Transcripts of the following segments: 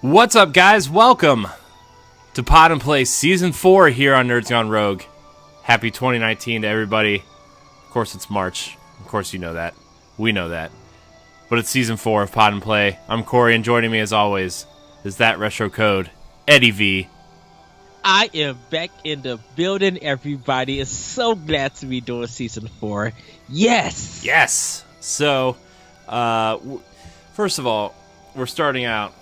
What's up, guys? Welcome to Pod and Play Season 4 here on Nerds Gone Rogue. Happy 2019 to everybody. Of course, it's March. Of course, you know that. We know that. But it's Season 4 of Pod and Play. I'm Corey, and joining me, as always, is that retro code, Eddie V. I am back in the building, everybody. It's so glad to be doing Season 4. Yes! Yes! So, first of all, we're starting out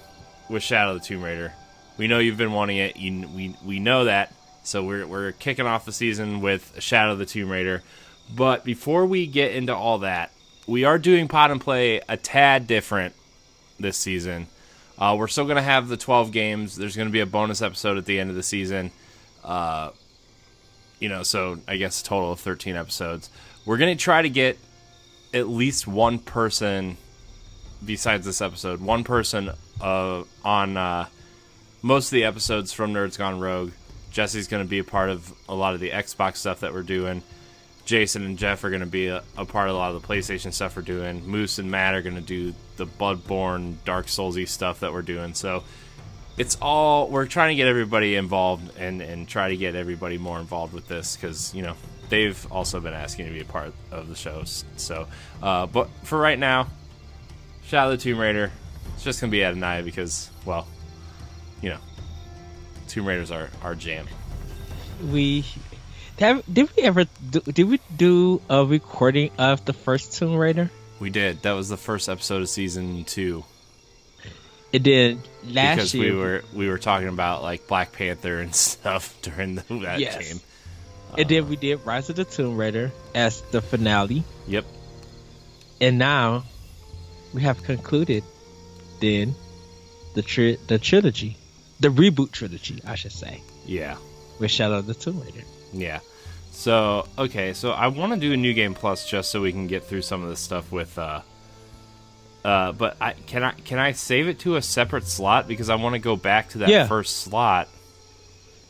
with Shadow of the Tomb Raider. We know you've been wanting it. We know that. So we're kicking off the season with Shadow of the Tomb Raider. But before we get into all that, we are doing Pod and Play a tad different this season. We're still going to have the 12 games. There's going to be a bonus episode at the end of the season. So I guess a total of 13 episodes. We're going to try to get at least one person, besides this episode, one person on most of the episodes from Nerds Gone Rogue. Jesse's going to be a part of a lot of the Xbox stuff that we're doing. Jason and Jeff are going to be a part of a lot of the PlayStation stuff we're doing. Moose and Matt are going to do the Bloodborne, Dark Souls-y stuff that we're doing. So we're trying to get everybody involved and try to get everybody more involved with this because, they've also been asking to be a part of the shows. So, but for right now, Shadow of the Tomb Raider, it's just going to be Ed and I because, Tomb Raider's our jam. Did we do a recording of the first Tomb Raider? We did. That was the first episode of season 2. It did last year because we were talking about like Black Panther and stuff during that game. And then we did Rise of the Tomb Raider as the finale. Yep. And now we have concluded then the trilogy, the reboot trilogy, I should say. Yeah. With Shadow of the Tomb Raider. Yeah. So I want to do a New Game Plus just so we can get through some of this stuff with but can I save it to a separate slot because I want to go back to that first slot.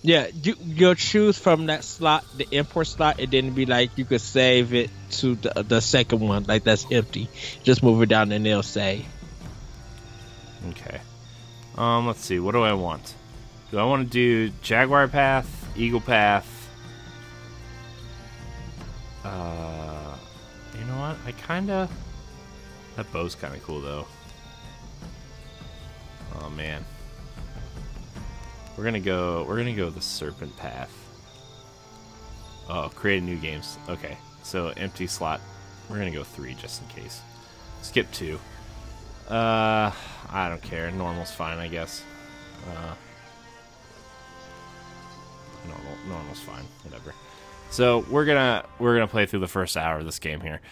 Yeah, you'll choose from that slot, the import slot, and then be like you could save it to the second one, like that's empty. Just move it down and it'll say. Okay. Let's see. What do I want? Do I want to do Jaguar Path, Eagle Path? You know what? That bow's kind of cool though. Oh man. We're gonna go the Serpent Path. Oh, create new games. Okay, so empty slot. We're gonna go 3 just in case. Skip 2. I don't care. Normal's fine, I guess. Normal's fine. Whatever. So we're gonna play through the first hour of this game here.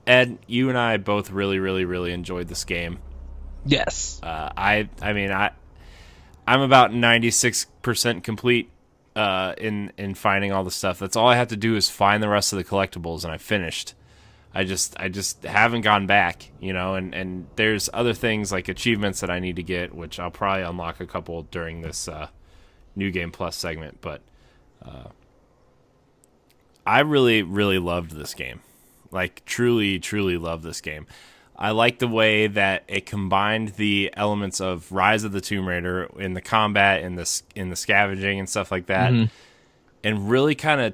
Ed, you and I both really, really, really enjoyed this game. Yes. I'm about 96% complete in finding all the stuff. That's all I have to do is find the rest of the collectibles, and I finished. I just haven't gone back, and there's other things like achievements that I need to get, which I'll probably unlock a couple during this New Game Plus segment. But I really, really loved this game. Like, truly, truly loved this game. I like the way that it combined the elements of Rise of the Tomb Raider in the combat, in the scavenging and stuff like that, and really kind of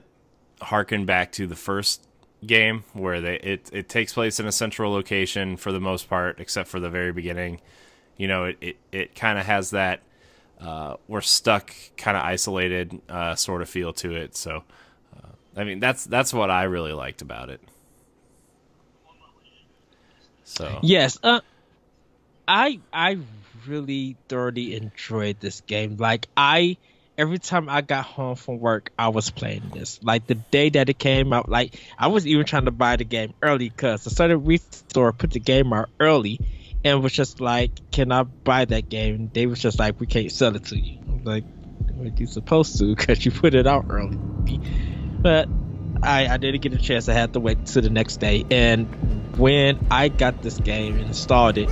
harken back to the first game where it takes place in a central location for the most part, except for the very beginning. It kind of has that we're stuck, kind of isolated sort of feel to it. So, that's what I really liked about it. So yes, I really thoroughly enjoyed this game. Like every time I got home from work, I was playing this. Like the day that it came out, like I was even trying to buy the game early because the Southern Store put the game out early, and was just like, "Can I buy that game?" They was just like, "We can't sell it to you." I'm like, "What you supposed to? Because you put it out early." But I didn't get a chance. I had to wait till the next day. And when I got this game and installed it,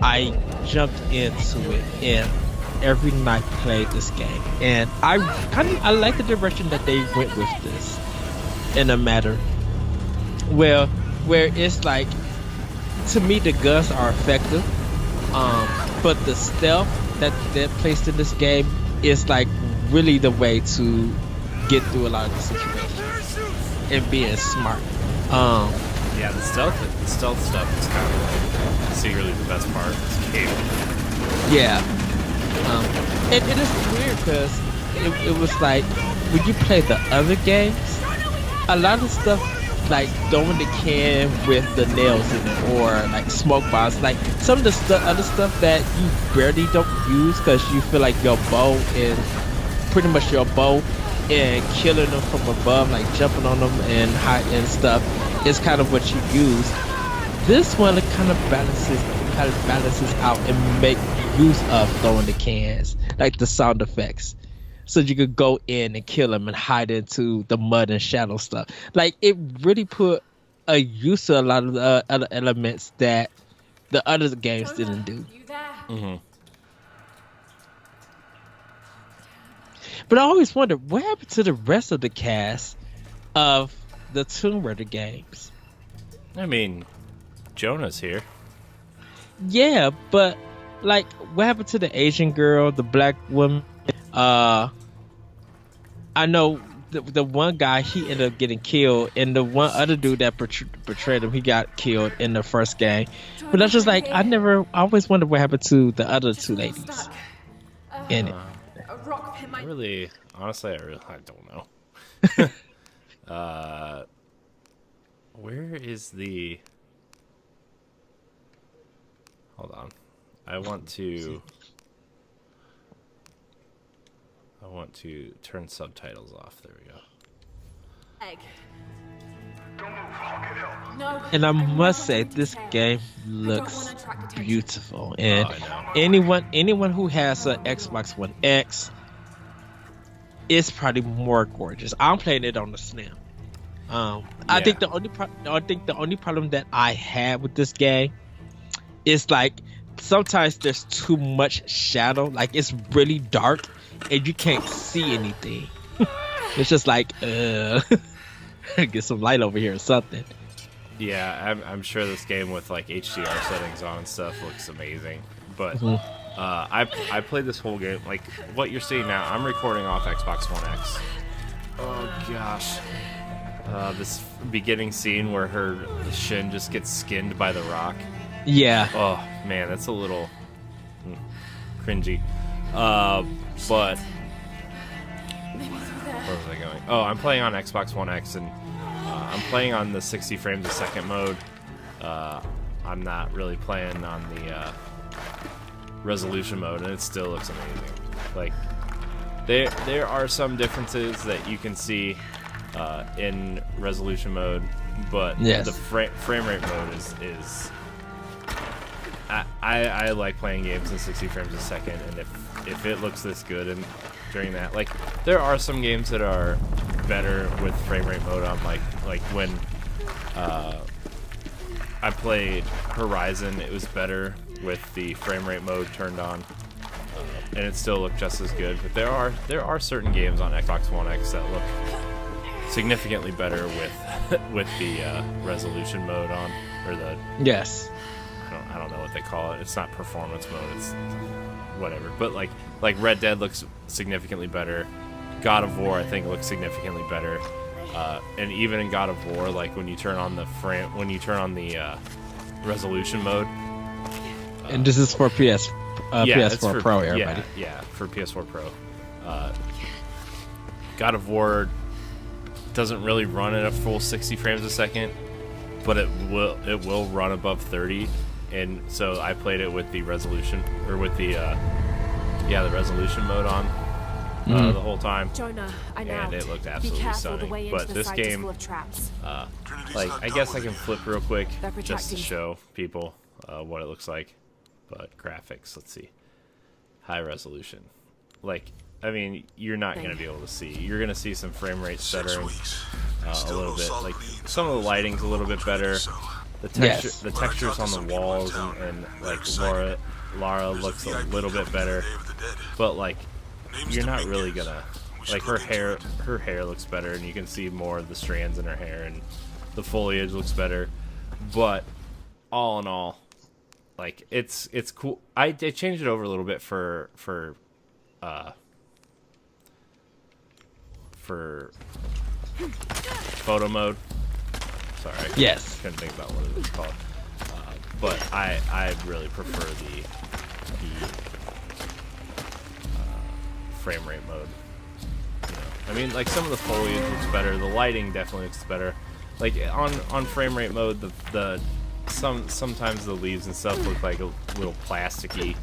I jumped into it and every night played this game. And I like the direction that they went with this in a matter where it's like, to me, the guns are effective, but the stealth that they're placed in this game is like really the way to get through a lot of the situations and being smart. Yeah, the stealth stuff is kind of like secretly the best part of this game. Yeah. And it is weird because it was like when you play the other games, a lot of stuff like throwing the can with the nails in it or like smoke bombs, like some of the other stuff that you barely don't use because you feel like your bow and pretty much your bow and killing them from above, like jumping on them and high and stuff is kind of what you use. This one, it kind of balances out and make use of throwing the cans, like the sound effects, so you could go in and kill them and hide into the mud and shadow stuff. Like it really put a use to a lot of the other elements that the other games didn't do. Mm-hmm. But I always wondered what happened to the rest of the cast of the Tomb Raider games. I mean, Jonah's here. Yeah, but like, what happened to the Asian girl, the black woman? I know the one guy, he ended up getting killed, and the one other dude that betrayed him, he got killed in the first game. But I was just like, I always wondered what happened to the other two ladies in it. Really, honestly, I don't know. Where is the... Hold on. I want to turn subtitles off. There we go. Egg. No, And I must say, this game looks beautiful. And anyone who has an Xbox One X, it's probably more gorgeous. I'm playing it on the Slim. I think the only problem that I had with this game is like sometimes there's too much shadow. Like it's really dark and you can't see anything. It's just like get some light over here or something. Yeah, I'm sure this game with like HDR settings on and stuff looks amazing. But I played this whole game, like what you're seeing now. I'm recording off Xbox One X. Oh gosh. This beginning scene where the shin just gets skinned by the rock. Yeah. Oh man, that's a little cringy. But where was I going? Oh, I'm playing on Xbox One X, and I'm playing on the 60 frames a second mode. I'm not really playing on the resolution mode, and it still looks amazing. Like there are some differences that you can see in resolution mode, but yes, the frame rate mode is I like playing games in 60 frames a second, and if it looks this good and during that, like there are some games that are better with frame rate mode on, like when I played Horizon, it was better with the frame rate mode turned on, and it still looked just as good. But there are certain games on Xbox One X that look significantly better with the resolution mode on, or the yes. I don't know what they call it. It's not performance mode. It's whatever. But like Red Dead looks significantly better. God of War I think looks significantly better. And even in God of War, like when you turn on the resolution mode. And this is for PS4 Pro, everybody. Yeah, for PS4 Pro. God of War doesn't really run at a full 60 frames a second, but it will run above 30. And so I played it with the resolution, or with the resolution mode on the whole time. Jonah, and it looked absolutely stunning. But this game, like I guess I can flip real quick just to show people what it looks like. But graphics, let's see, high resolution. Like, I mean, you're not going to be able to see. You're going to see some frame rate stuttering a little bit. Like some of the lighting's a little bit better. The textures on the walls and like Lara looks a little bit better, but like you're not really gonna, like her hair looks better, and you can see more of the strands in her hair, and the foliage looks better. But all in all, like it's cool. I changed it over a little bit for photo mode. Sorry, I couldn't think about what it was called. But I really prefer the frame rate mode. You know, I mean, like some of the foliage looks better. The lighting definitely looks better. Like on frame rate mode, sometimes the leaves and stuff look like a little plasticky,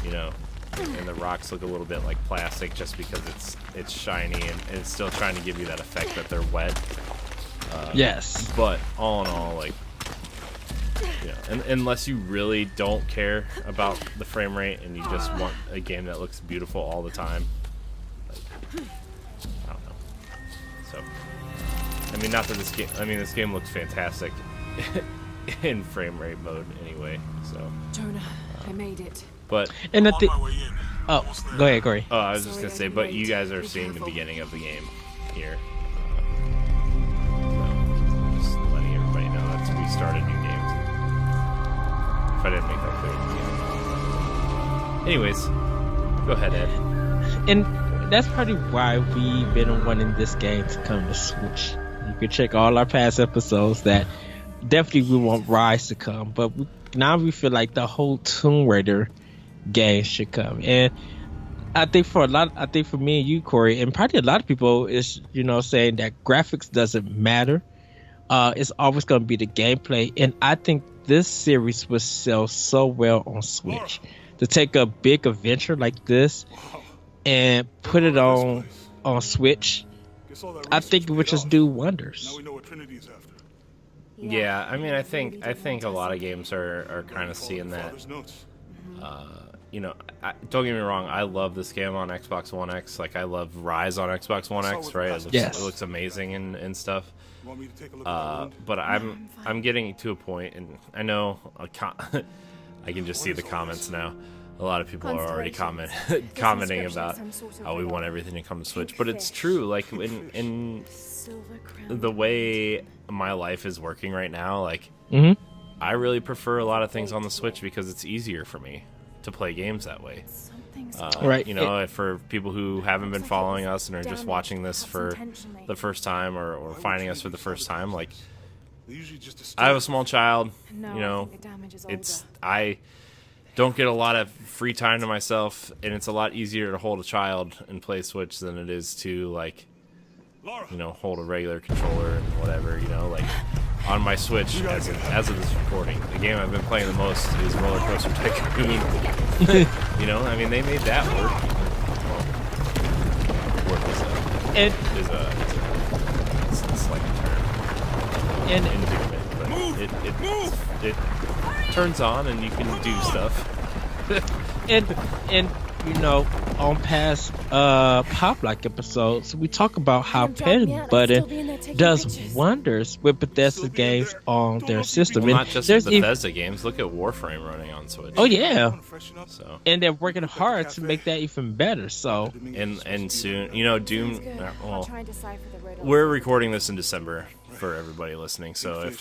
you know, and the rocks look a little bit like plastic just because it's shiny and it's still trying to give you that effect that they're wet. Yes. But all in all, like, yeah, and unless you really don't care about the frame rate and you just want a game that looks beautiful all the time, like, I don't know. So, I mean, not that this game. I mean, this game looks fantastic in frame rate mode anyway. So, Jonah, I made it. but And at the oh, go ahead, Corey. oh, I was just gonna say, but you guys are seeing the beginning of the game here. So, just letting everybody know that we started new games. If I didn't make that clear at the beginning. Anyways, go ahead, Ed. And that's probably why we've been wanting this game to come to Switch. You can check all our past episodes that definitely we want Rise to come, but now we feel like the whole Tomb Raider game should come. And I think for me and you, Corey, and probably a lot of people is, you know, saying that graphics doesn't matter. It's always going to be the gameplay. And I think this series will sell so well on Switch. To take a big adventure like this and put it on Switch, I think it would just do wonders. Now we know what Trinity's after. Yeah, I mean, I think a lot of games are kind of seeing that. Father's notes. You know, don't get me wrong. I love this game on Xbox One X. Like, I love Rise on Xbox One X. Right? It looks amazing and stuff. You want me to take a look at the wound? But I'm getting to a point, and I know I can just see the comments now. A lot of people are already commenting about how we want everything to come to Switch. But it's true. Like, in the way my life is working right now, like, I really prefer a lot of things on the Switch because it's easier for me to play games that way. Right. You know, for people who haven't been following us and are just watching this for the first time or finding us for the first time, like, They're usually just I have a small child, you know, I don't get a lot of free time to myself, and it's a lot easier to hold a child and play Switch than it is to, like, you know, hold a regular controller and whatever, you know, like, on my Switch, as of this recording, the game I've been playing the most is Roller Coaster Tycoon. You know, I mean, they made that work. Well, work is a slight term. And It turns on and you can do stuff. and you know, on past Pop Like episodes, we talk about how Panic Button does wonders with Bethesda games on their system. Well, and not just there's Bethesda games. Look at Warframe running on Switch. Oh yeah, So and they're working hard to make that even better. So and soon, you know, Doom. Well, we're recording this in December for everybody listening, so if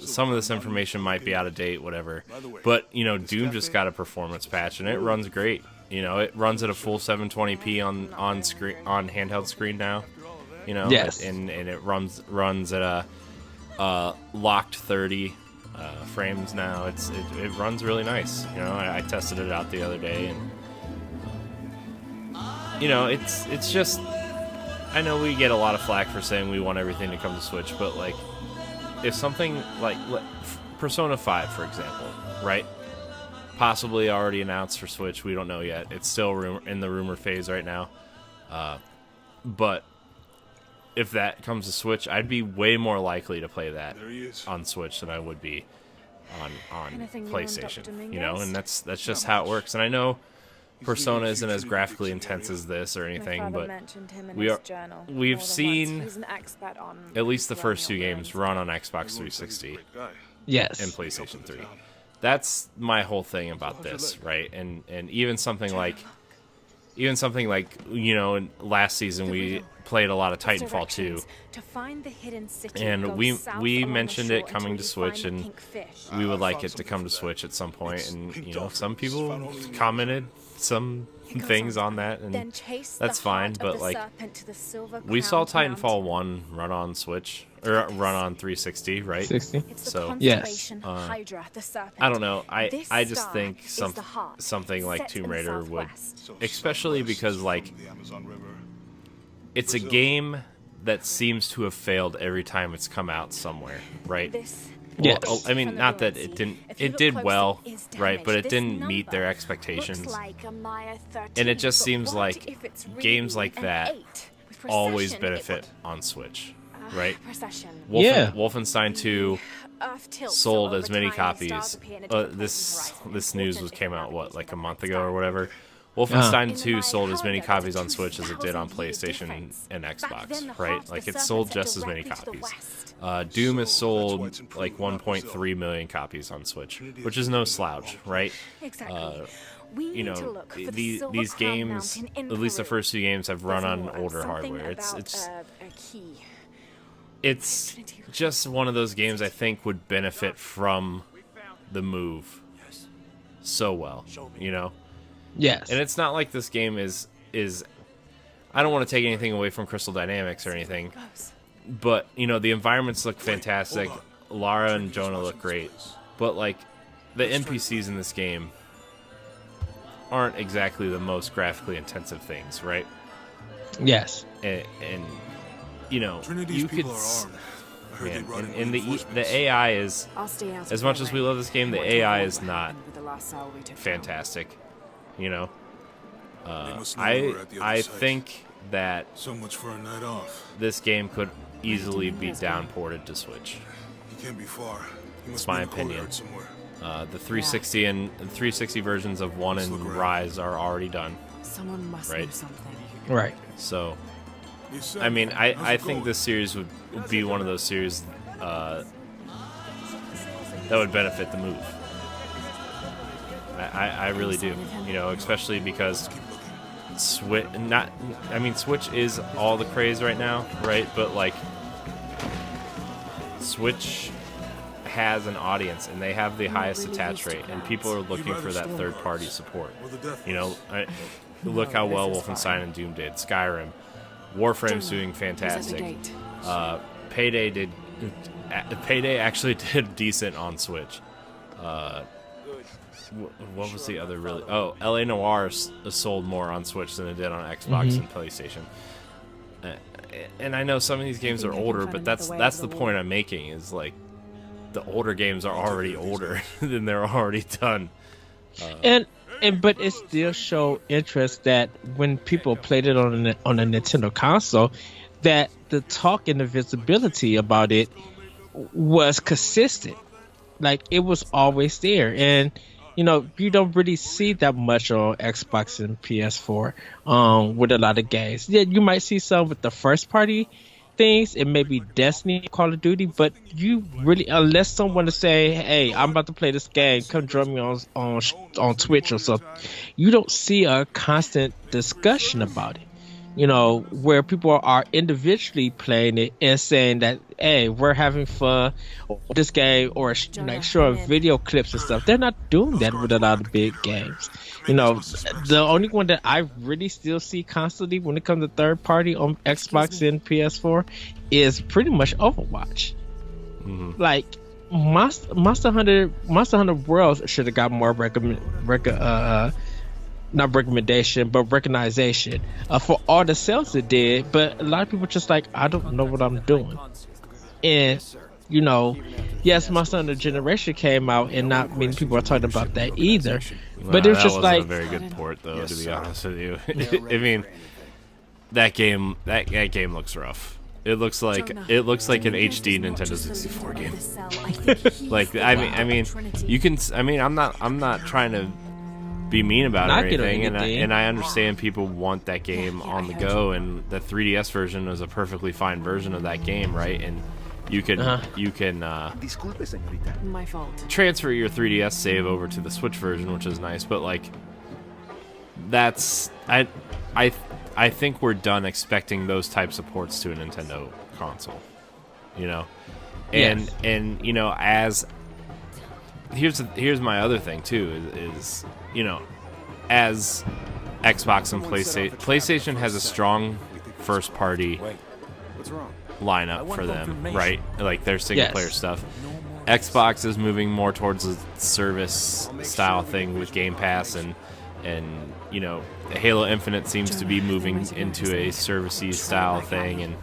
some of this information might be out of date, whatever. But you know, Doom just got a performance patch and it runs great. You know, it runs at a full 720p on screen, on handheld screen now. You know, yes, and it runs at a locked 30 frames now. It runs really nice. You know, I tested it out the other day, and you know, it's just. I know we get a lot of flack for saying we want everything to come to Switch, but like, if something like Persona 5, for example, right? Possibly already announced for Switch, we don't know yet. It's still in the rumor phase right now. But if that comes to Switch, I'd be way more likely to play that on Switch than I would be on PlayStation. You know, and that's just how it works. And I know Persona isn't as graphically intense as this or anything, but we've seen at least the first two games run on Xbox 360 yes, and PlayStation 3. That's my whole thing about this, right? And even something like even something like, last season we played a lot of Titanfall 2, and we mentioned it coming to Switch, and we would like it to come to Switch at some point, and some people commented some things on that, and that's fine, but like, we saw Titanfall 1 run on Switch, or run on 360, right? 60. So yes, I don't know. I just think something like Tomb Raider would, especially because like it's a game that seems to have failed every time it's come out somewhere, right? Yes. Well, I mean, not that it didn't. It did well, right? But it didn't meet their expectations. And it just seems like games like that always benefit on Switch, right? Wolfenstein 2 sold as many copies. This news came out like a month ago or whatever. Wolfenstein 2 sold as many copies on Switch as it did on PlayStation and Xbox, right? Like, it sold just as many copies. Doom has sold like 1.3 million copies on Switch, which is no slouch, right? These games, at least the first two games, have run on older hardware. It's just one of those games I think would benefit from the move so well, Yes. And it's not like this game is I don't want to take anything away from Crystal Dynamics or anything, but the environments look fantastic. Lara and Jonah look great, but like the NPCs in this game aren't exactly the most graphically intensive things, right? Yes. And Trinity's you could people are armed. man, and the AI is, as much as we love this game, the AI is not fantastic. I think that So much for a night off. this game could easily be downported to Switch. He can't be far. He must It's my be in the opinion. courtyard somewhere. The 360 and 360 versions of 1 and Rise are already done, Someone must Right. know something. Right. so He said, I mean, "How's I it think going?" this series would be one of those series that would benefit the move. I really do, especially because Switch is all the craze right now, right? But like, Switch has an audience, and they have the highest attach rate, and people are looking for that third-party support. Look how well Wolfenstein and Doom did. Skyrim, Warframe's doing fantastic. Payday actually did decent on Switch. What was the other really? Oh, LA Noir sold more on Switch than it did on Xbox and PlayStation. And I know some of these games are older, but that's the point I'm making. Is like, the older games are already older than they're already done. But it still showed interest that when people played it on a Nintendo console, that the talk and the visibility about it was consistent. Like, it was always there, and you don't really see that much on Xbox and PS4 with a lot of games. Yeah, you might see some with the first party things, and maybe Destiny, Call of Duty, but you really, unless someone to say, hey, I'm about to play this game, come join me on Twitch or something, you don't see a constant discussion about it. Where people are individually playing it and saying that, hey, we're having fun with this game, or like showing video clips and stuff. They're not doing that with a lot of big games. The only one that I really still see constantly when it comes to third party on Xbox and PS4 is pretty much Overwatch. Mm-hmm. Like, Monster Hunter World should have got more not recommendation, but recognition for all the sales it did. But a lot of people just like, I don't know what I'm doing. And yes, Monster Hunter Generation came out, and not many people are talking about that either. But it was just like a very good port, though. To be honest with you, I mean, that game looks rough. It looks like an HD Nintendo 64 game. Like, I mean, you can. I mean, I'm not trying to be mean about it or anything, and I understand people want that game on the go, and the 3DS version is a perfectly fine version of that game, right? And you can My fault. transfer your 3DS save over to the Switch version, which is nice, but like, that's I think we're done expecting those types of ports to a Nintendo console, you know, and you know, as here's my other thing too is you know, as Xbox and PlayStation has a strong first party lineup for them, right? Like their single player stuff. Xbox is moving more towards a service style thing with Game Pass, and you know, Halo Infinite seems to be moving into a servicey style thing, and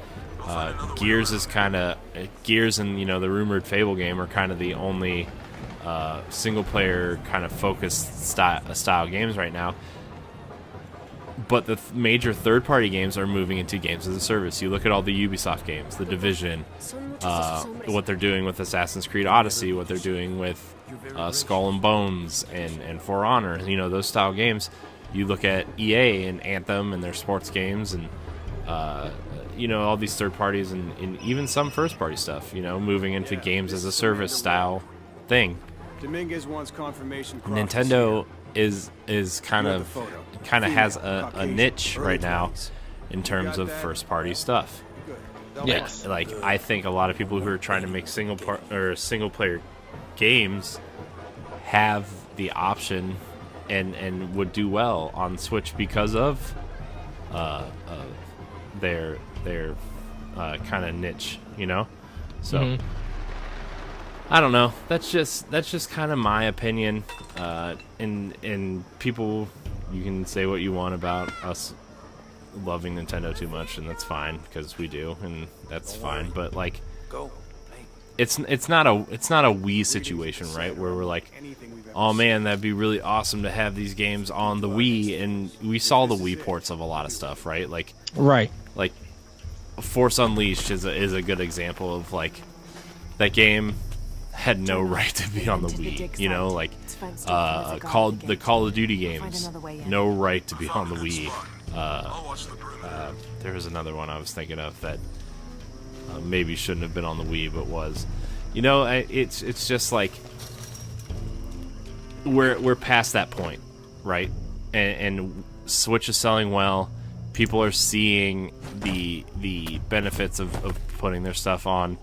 Gears and you know, the rumored Fable game are kind of the only single player kind of focused style games right now. But the major third-party games are moving into games as a service. You look at all the Ubisoft games, The Division, what they're doing with Assassin's Creed Odyssey, what they're doing with Skull and Bones and For Honor. You know, those style games. You look at EA and Anthem and their sports games, and you know, all these third parties and even some first-party stuff. You know, moving into games as a service style thing. Dominguez wants confirmation. Nintendo is kind of has a niche right now in terms of first party stuff. Yes. Like I think a lot of people who are trying to make single player games have the option and would do well on Switch because of their kind of niche, you know? So I don't know. That's just kind of my opinion. And people, you can say what you want about us loving Nintendo too much, and that's fine because we do, and that's fine. But like, it's not a Wii situation, right? Where we're like, oh man, that'd be really awesome to have these games on the Wii, and we saw the Wii ports of a lot of stuff, right? Like Force Unleashed is a good example of like that game had no right to be on the Wii, you know, like the Call of Duty games, no right to be on the Wii. There was another one I was thinking of that maybe shouldn't have been on the Wii, but was, you know, it's just like we're past that point, right? And Switch is selling well. People are seeing the benefits of putting their stuff on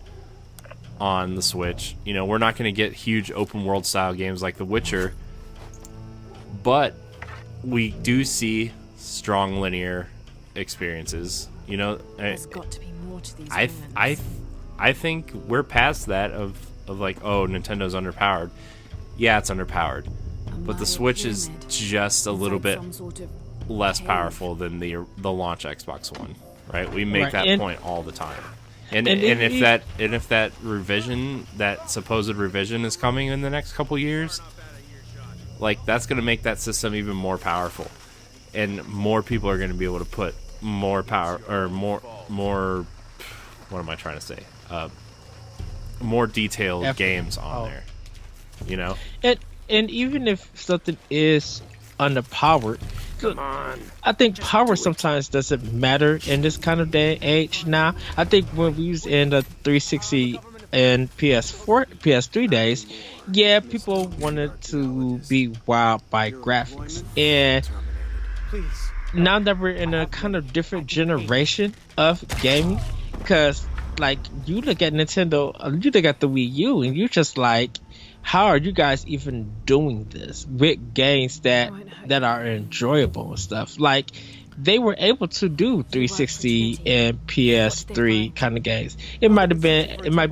the Switch. You know, we're not going to get huge open world style games like The Witcher, but we do see strong linear experiences. You know, There's got to be more to these I think we're past that of like, oh, Nintendo's underpowered. Yeah, it's underpowered, but the Switch is just a little bit less powerful than the launch Xbox One, right? We make that point all the time. And if that revision, that supposed revision, is coming in the next couple years, like that's going to make that system even more powerful, and more people are going to be able to put more power or more. What am I trying to say? More detailed games on there. You know, and even if something is underpowered, I think power sometimes doesn't matter in this kind of day and age now. I think when we was in the 360 and PS3 days, yeah, people wanted to be wowed by graphics. And now that we're in a kind of different generation of gaming, because like you look at Nintendo, you look at the Wii U, and you're just like, how are you guys even doing this with games that are enjoyable and stuff? Like, they were able to do 360 and PS3 kind of games. It might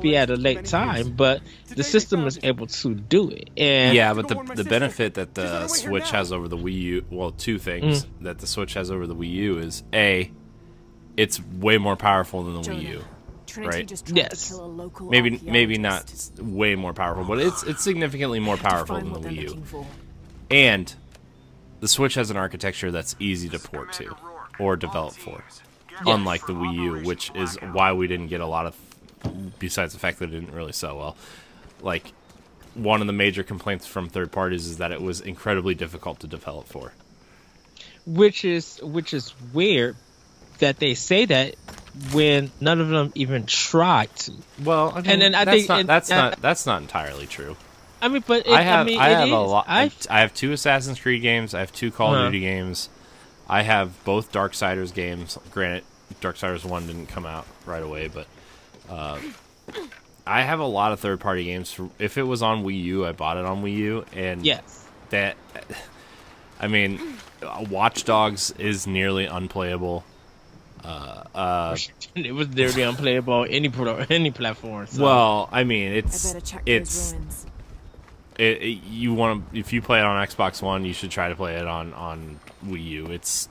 be at a late time, but the system is able to do it. And yeah, but the benefit that the Switch has over the Wii U, well, two things that the Switch has over the Wii U is A, it's way more powerful than the Wii U. Right? Yes. Maybe not way more powerful, but it's significantly more powerful than the Wii U. And the Switch has an architecture that's easy to port to or develop for, unlike the Wii U, which is why we didn't get a lot of, besides the fact that it didn't really sell well. Like, one of the major complaints from third parties is that it was incredibly difficult to develop for. Which is weird that they say that when none of them even tried to. Well, I mean, and then I think that's not entirely true. I mean, but I have a lot. I have 2 Assassin's Creed games. I have 2 Call of Duty games. I have both Darksiders games. Granted, Darksiders 1 didn't come out right away, but I have a lot of third-party games. If it was on Wii U, I bought it on Wii U, and Yes. that, I mean, Watch Dogs is nearly unplayable. It was nearly unplayable on any platform. So. Well, I mean, I better check those ruins. you want to, if you play it on Xbox One, you should try to play it on Wii U. It's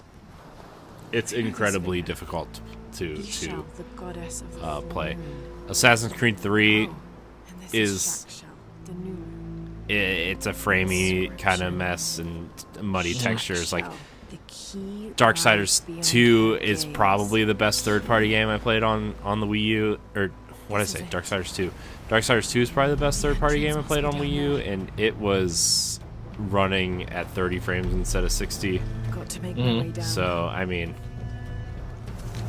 incredibly difficult to Ishal, the goddess of the play. full moon. Assassin's Creed 3 And this is Shakshal, the new moon. it's a framey kind of mess and muddy textures. Like Shakshal, the key Darksiders lies beyond 2 our is gaze. probably the best third-party game I played on the Wii U. Or what did I say? Darksiders 2. Darksiders 2 is probably the best third-party game I played on Wii U, and it was running at 30 frames instead of 60. Got to make my way down. So, I mean,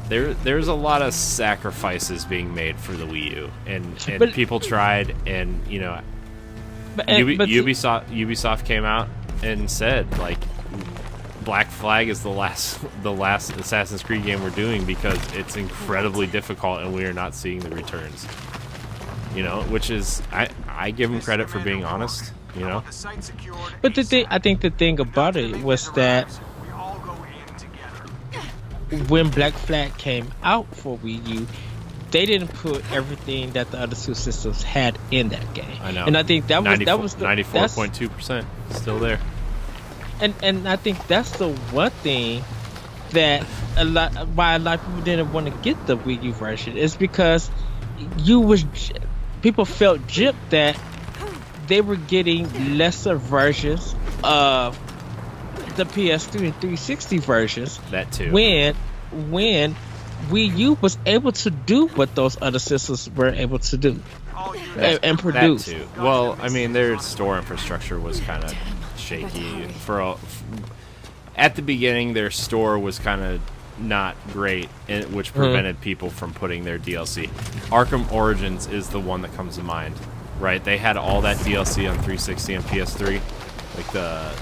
there's a lot of sacrifices being made for the Wii U, and But- people tried, and you know, but Ubisoft came out and said like, Black Flag is the last Assassin's Creed game we're doing because it's incredibly difficult and we are not seeing the returns. You know, which is I give them credit for being honest. You know, But I think the thing about it was that when Black Flag came out for Wii U, they didn't put everything that the other two systems had in that game. I know, and I think that was 94.2% still there. And I think that's the one thing that why a lot of people didn't want to get the Wii U version is because people felt gypped that they were getting lesser versions of the PS3 and 360 versions. That too. When Wii U was able to do what those other systems were able to do and produce. That too. Well, I mean, their store infrastructure was kind of shaky at the beginning. Their store was kind of not great, which prevented people from putting their DLC. Arkham Origins is the one that comes to mind, right? They had all that DLC on 360 and PS3. Like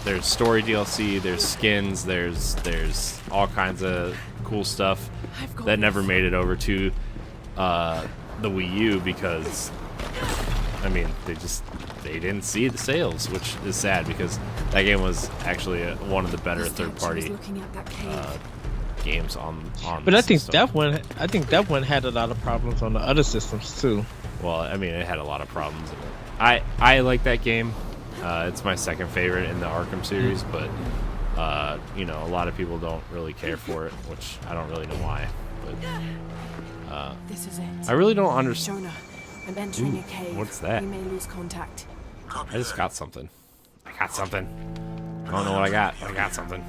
there's story DLC, there's skins, there's all kinds of cool stuff that never made it over to the Wii U because, I mean, they didn't see the sales, which is sad because that game was actually one of the better third-party games on. But the I think system. that one had a lot of problems on the other systems too. Well, I mean, it had a lot of problems. I like that game. It's my second favorite in the Arkham series, but you know, a lot of people don't really care for it, which I don't really know why. But This is it. I really don't understand. Shona, I'm entering a cave. what's that? We may lose contact. I just got something. I don't know what I got, but I got something.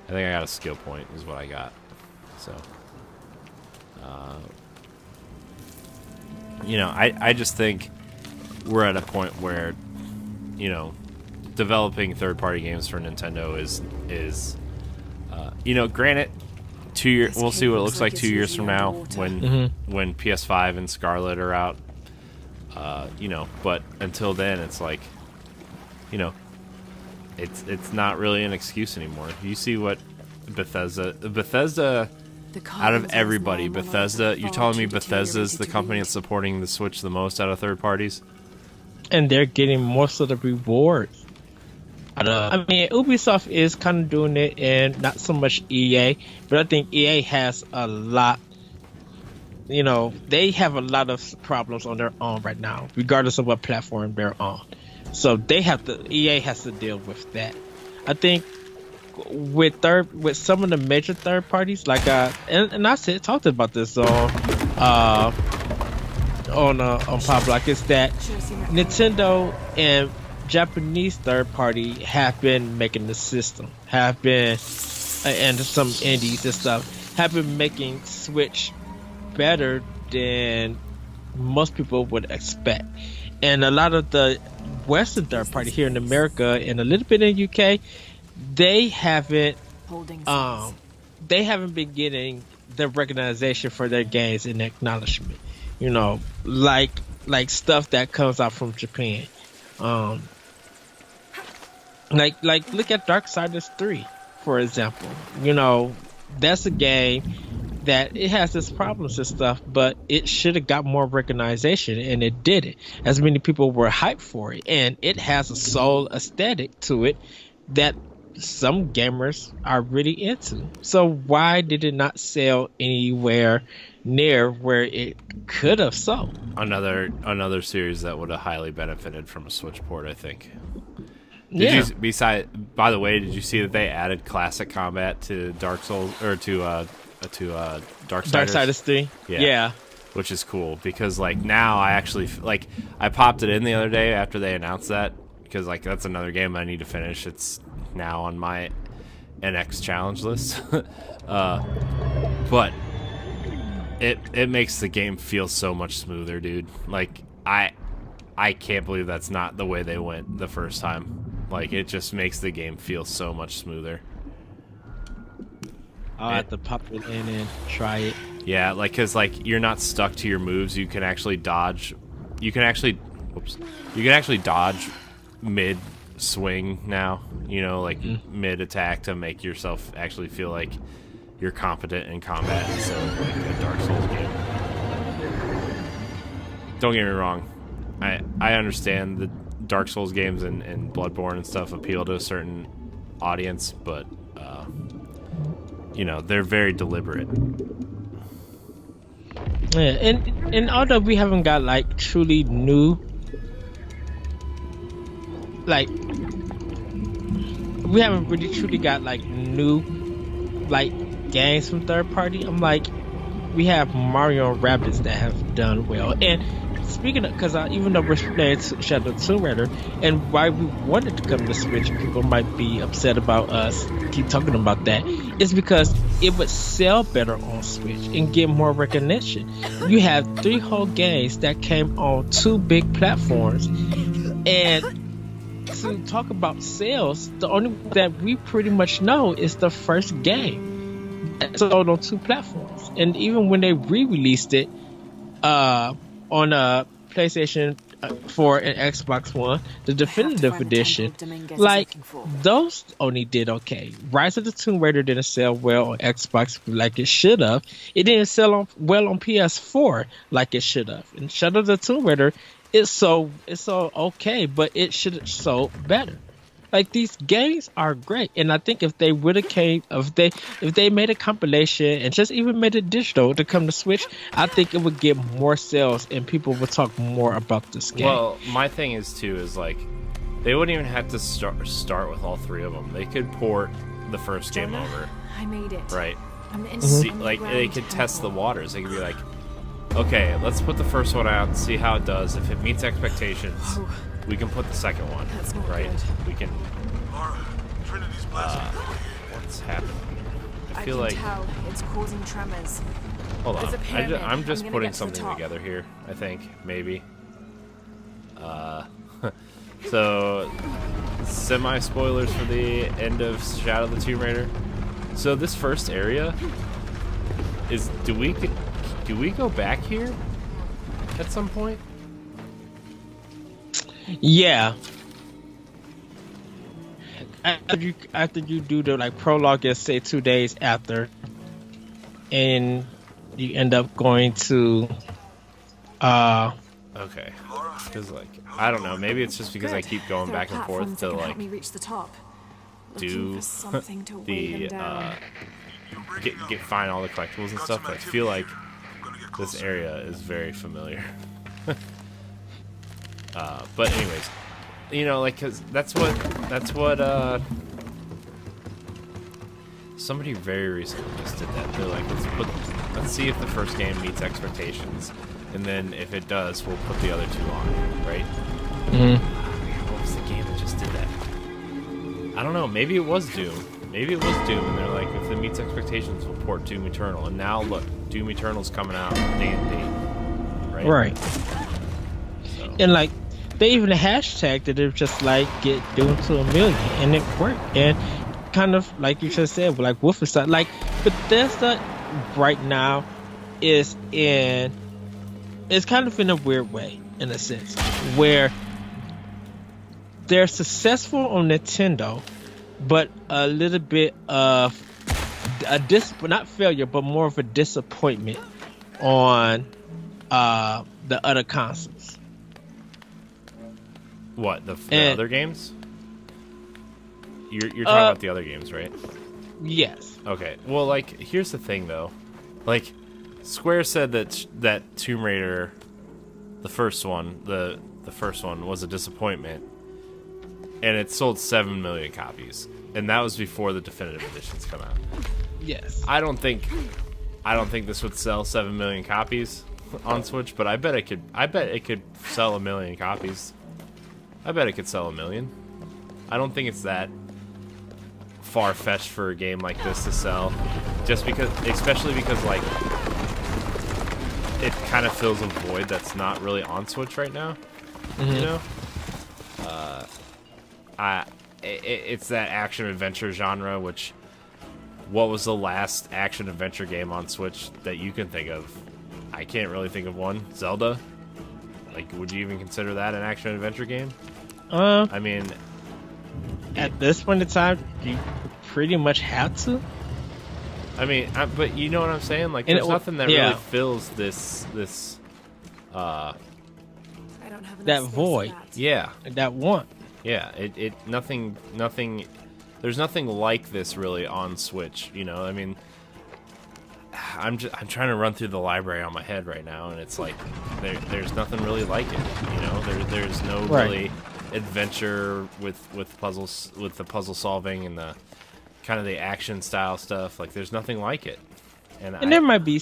I think I got a skill point is what I got. So, you know, I just think we're at a point where, you know, developing third-party games for Nintendo is you know, granted, 2 years. We'll see what it looks like 2 years from now when PS5 and Scarlet are out. You know, but until then, it's like, you know, it's not really an excuse anymore. You see what Bethesda. Out of everybody, Bethesda, you're telling me Bethesda's the company that's supporting the Switch the most out of third parties? And they're getting most of the rewards. I mean, Ubisoft is kind of doing it, and not so much EA, but I think EA has a lot. You know, they have a lot of problems on their own right now, regardless of what platform they're on. So EA has to deal with that. I think with some of the major third parties, like and I talked about this on Pop Block, is that Nintendo and Japanese third party have been making the system, and some indies and stuff have been making Switch better than most people would expect. And a lot of the Western third party here in America and a little bit in UK, they haven't been getting the recognition for their games and acknowledgement. You know, like stuff that comes out from Japan. Like look at Darksiders 3. for example, that's a game that it has its problems and stuff, but it should have got more recognition, and it didn't. As many people were hyped for it, and it has a soul aesthetic to it that some gamers are really into. So why did it not sell anywhere near where it could have sold? Another series that would have highly benefited from a Switch port, I think. By the way, did you see that they added classic combat to Dark Souls or to Darksiders 3? Yeah. Which is cool because like now I actually like I popped it in the other day after they announced that because like that's another game I need to finish. It's now on my NX challenge list. But it makes the game feel so much smoother, dude. Like I can't believe that's not the way they went the first time. Like it just makes the game feel so much smoother. I'll have to pop it in and try it. Yeah, like because like you're not stuck to your moves. You can actually dodge. You can actually dodge mid swing now. Like mid attack to make yourself actually feel like you're competent in combat instead of like a Dark Souls game. Don't get me wrong. I understand the Dark Souls games and Bloodborne and stuff appeal to a certain audience, but they're very deliberate. Yeah, and although we haven't got like truly new, like we haven't really truly got like new like games from third party. I'm like, we have Mario and Rabbids that have done well. And speaking of, because even though we're playing Shadow of the Tomb Raider, and why we wanted to come to Switch, people might be upset about us keep talking about that, is because it would sell better on Switch and get more recognition. You have 3 whole games that came on 2 big platforms, and to talk about sales, the only one that we pretty much know is the first game that sold on 2 platforms. And even when they re-released it on PlayStation 4 and Xbox One, the definitive edition, like those only did okay. Rise of the Tomb Raider didn't sell well on Xbox like it should have. It didn't sell well on PS4 like it should have. And Shadow of the Tomb Raider, it's so okay, but it should have sold better. Like these games are great, and I think if they would have if they made a compilation and just even made it digital to come to Switch, I think it would get more sales and people would talk more about this game. Well, my thing is like they wouldn't even have to start with all 3 of them. They could port the first game over. I made it. Right. I'm See, like they could test the waters. They could be like, okay, let's put the first one out and see how it does. If it meets expectations, we can put the second one. That's not right. good. We can. Laura, Trinity's blasting through here. What's happening? I I feel can like. tell it's causing tremors. Hold on. There's a pyramid. I'm just I'm gonna putting get to the something top. together here. I think maybe. So, semi spoilers for the end of Shadow of the Tomb Raider. So this first area is. Do we go back here at some point? Yeah. After you do the like prologue, and say 2 days after, and you end up going to Okay. Because like I don't know, maybe it's just because I keep going There are back and platforms forth that to can like help me reach the top. do Looking for something to weigh the them down. get find all the collectibles and stuff. But I feel like this area is very familiar. But anyways, like because that's what somebody very recently just did that. They're like, let's see if the first game meets expectations, and then if it does, we'll put the other 2 on, right? What was the game that just did that? I don't know. Maybe it was Doom. Maybe it was Doom, and they're like, if it meets expectations, we'll port Doom Eternal. And now look, Doom Eternal's coming out D&D, right? right. So. And like they even hashtagged it. It was just like get Doom to 1 million, and it worked. And kind of like you just said, like Wolfenstein, like Bethesda right now is kind of in a weird way, in a sense, where they're successful on Nintendo, but a little bit of not failure, but more of a disappointment on the other consoles. What the And- other games? You're talking about the other games, right? Yes. Okay. Well, like, here's the thing, though. Like, Square said that Tomb Raider, the first one was a disappointment, and it sold 7 million copies, and that was before the definitive editions come out. Yes. I don't think this would sell 7 million copies on Switch, but I bet it could sell 1 million copies. I bet it could sell 1 million. I don't think it's that far-fetched for a game like this to sell, especially because like it kind of fills a void that's not really on Switch right now. You know, it's that action adventure genre. Which, what was the last action adventure game on Switch that you can think of? I can't really think of one. Zelda. Like, would you even consider that an action adventure game? I mean, At this point in time, you pretty much have to. I mean, but you know what I'm saying? Like, And there's nothing that yeah. really fills this. I don't have enough That space for void. that. Yeah, That want. yeah. Nothing. There's nothing like this really on Switch. You know, I mean, I'm trying to run through the library on my head right now, and it's like there's nothing really like it. You know, there's no Right. really adventure with puzzles, with the puzzle solving and the kind of the action style stuff. Like, there's nothing like it. And there might be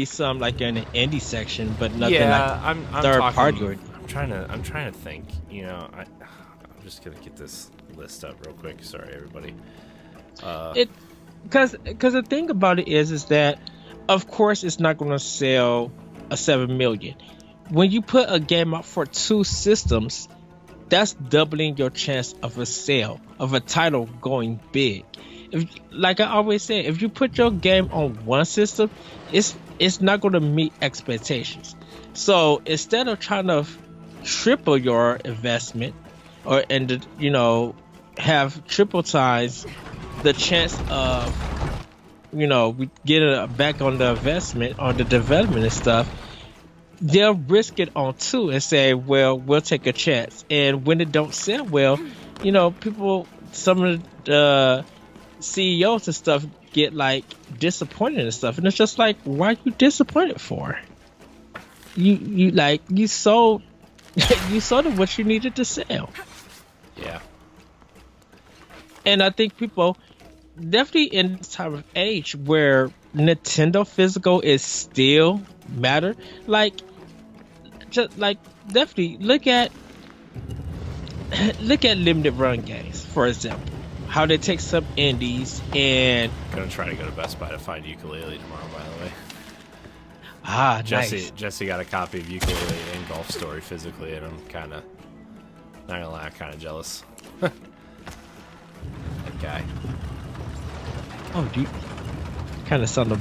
some like in the indie section, but nothing yeah, like I'm third talking, party. Or, I'm trying to think. You know, I'm just gonna get this list up real quick. Sorry, everybody. it because the thing about it is that of course it's not going to sell a 7 million. When you put a game out for 2 systems, that's doubling your chance of a sale of a title going big. If, like I always say, if you put your game on one system, it's not going to meet expectations. So instead of trying to triple your investment have triple times the chance of we getting back on the investment on the development and stuff, they'll risk it on 2 and say, well, we'll take a chance. And when it don't sell well, people, some of the CEOs and stuff get like disappointed and stuff, and it's just like, why are you disappointed for? You sold you sold it what you needed to sell. Yeah. And I think people definitely in this time of age where Nintendo physical is still matter, definitely look at limited run games, for example, how they take some indies and Gonna try to go to Best Buy to find ukulele tomorrow, by the way. nice. Jesse got a copy of Ukulele and Golf Story physically, and I'm kind of, not gonna lie, I'm kind of jealous. That guy. Oh, dude, kind of sound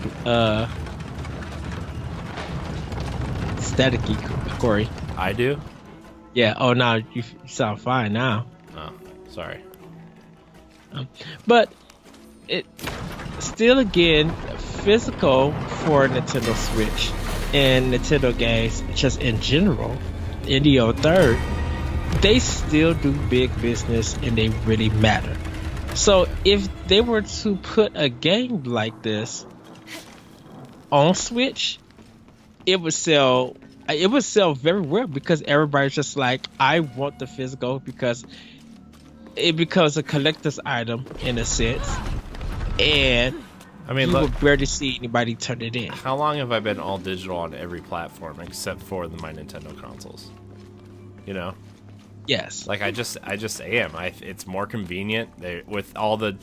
staticky, Corey. I do? Yeah. Oh, now you sound fine now. Oh, sorry. But it still, again, physical for Nintendo Switch and Nintendo games just in general, indie or third, they still do big business and they really matter. So if they were to put a game like this on Switch, it would sell very well, because everybody's just like, I want the physical, because it becomes a collector's item in a sense, and I mean, you look, would barely see anybody turn it in. how long have I been all digital on every platform except for my Nintendo consoles? You know? Yes. Like, I just am. It's more convenient with all the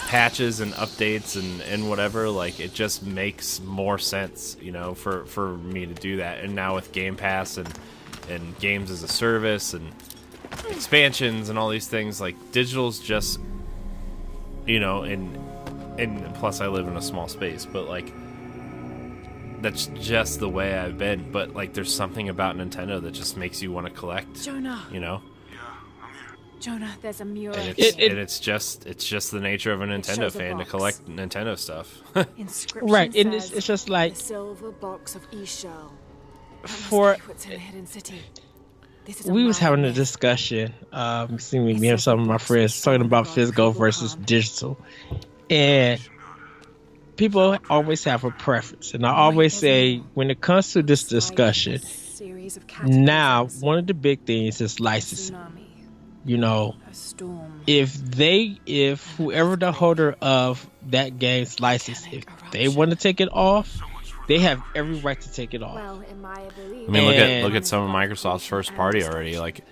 patches and updates and whatever. Like, it just makes more sense, for me to do that. And now with Game Pass and games as a service and expansions and all these things, like, digital's just, and plus I live in a small space, but like, that's just the way I've been. But like, there's something about Nintendo that just makes you want to collect. Jonah. You know? Yeah, I'm here. Jonah, there's a mural. And it's just the nature of a Nintendo shows a fan to box. collect Nintendo stuff. Inscription Right, and says, it's just like the silver box of Ishal. That must for be what's in the hidden city. This is a we was having a myth. discussion, see me and some of my friends talking about physical versus digital, and people always have a preference, and I always say when it comes to this discussion, Series of now cataclysms, one of the big things is licensing. tsunami, You know, a storm. if whoever the holder of that game's license, if they want to take it off, they have every right to take it off. Well, in my belief, I mean, And- look at some of Microsoft's first party already. Like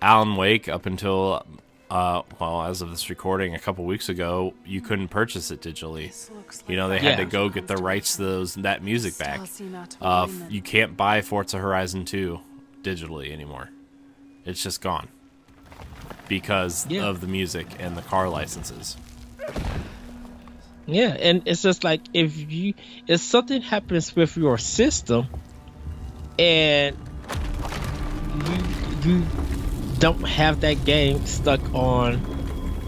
Alan Wake, up until as of this recording, a couple weeks ago, you couldn't purchase it digitally. this looks You know, they like had to Yeah. go get the rights to that music back. stars seem out of alignment. You can't buy Forza Horizon 2 digitally anymore. It's just gone because Yeah. of the music and the car licenses. Yeah, and it's just like if something happens with your system and you don't have that game stuck on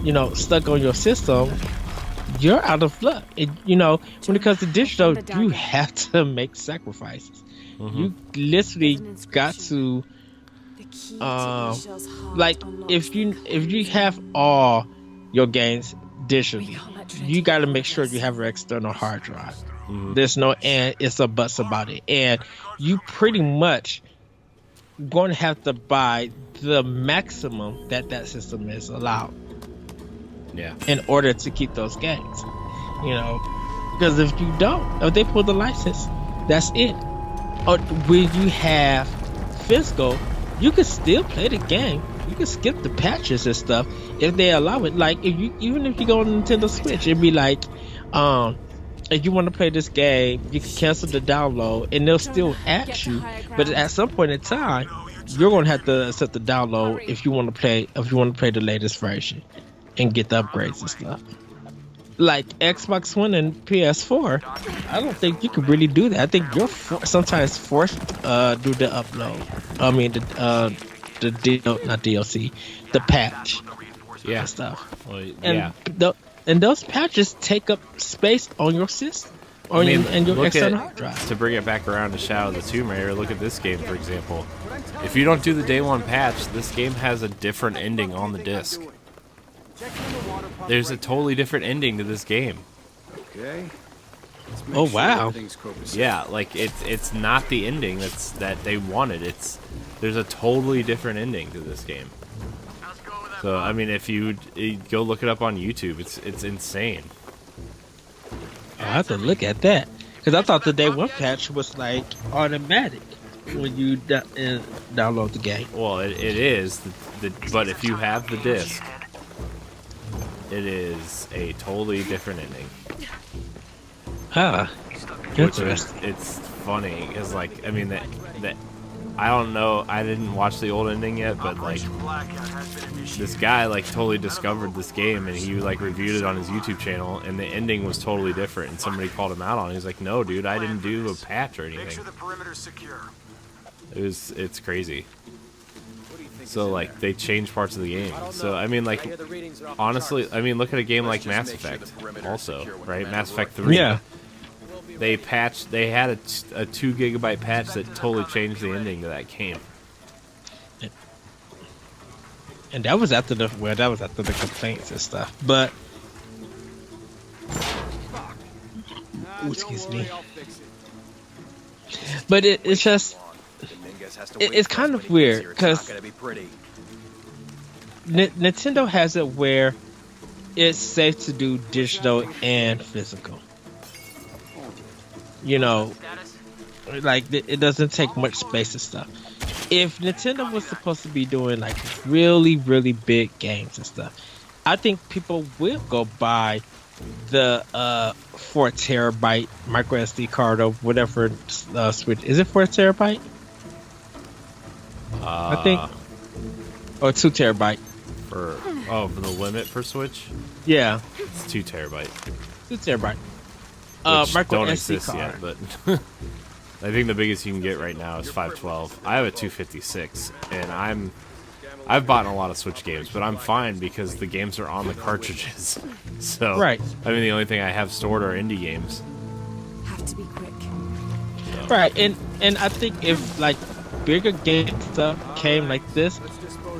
your system, you're out of luck. When it comes to digital, you have to make sacrifices. You literally got to The key to Ishal's heart like unlocks if the you code. have all your games digitally, We can't let Trinity you got to know make sure this. you have an external hard drive. There's no and it's a buts about it, and you pretty much going to have to buy the maximum that system is allowed Yeah. in order to keep those games. Because if you don't, if they pull the license, that's it. Or when you have physical, you can still play the game. You can skip the patches and stuff if they allow it. Like even if you go on Nintendo Switch, it'd be like, if you want to play this game, you can cancel the download, and they'll still ask you. But at some point in time, you're gonna have to accept the download if you want to play. If you want to play the latest version and get the upgrades and stuff. Like Xbox One and PS4, I don't think you can really do that. I think you're sometimes forced to do the upload. I mean not DLC, the patch Yeah. and stuff. Well, And yeah. and those patches take up space on your system, on your look external at- hard drive. to bring it back around to Shadow of the Tomb Raider, look at this game, for example. If you don't do the day one patch, this game has a different ending on the disc. There's a totally different ending to this game. Okay. Let's make Oh, sure wow. everything's copacetic. Yeah, like it's not the ending that they wanted. There's a totally different ending to this game. So I mean, if you go look it up on YouTube, it's insane. I have to look at that because I thought the day one patch was like automatic when you download the game. Well, it is, but if you have the disc, it is a totally different ending. Huh. Which Interesting. it's funny because like I mean that I don't know, I didn't watch the old ending yet, but like this guy like totally discovered this game and he like reviewed it on his YouTube channel and the ending was totally different and somebody called him out on it. He's like, no dude, I didn't do a patch or Make anything. sure the perimeter's secure. It's crazy. So like they changed parts of the game. So I mean like honestly, I mean look at a game like Mass Effect also, right? Mass Effect 3. Yeah. They had a 2 gigabyte patch that totally changed the ending to that game. And that was after the complaints and stuff. But excuse me. But it's just it's kind of weird because Nintendo has it where it's safe to do digital and physical. Like it doesn't take much space and stuff. If Nintendo was supposed to be doing like really, really big games and stuff, I think people will go buy the 4 terabyte micro SD card or whatever Switch. Is it 4 terabyte? I think, or 2 terabyte. For the limit for Switch, Yeah, it's 2 terabyte. 2 terabyte. Which Micro don't SD exist card. yet, but I think the biggest you can get right now is 512. I have a 256, and I've bought a lot of Switch games, but I'm fine because the games are on the cartridges. So, Right. I mean, the only thing I have stored are indie games. Have to be quick. Right, and I think if like bigger game stuff came like this,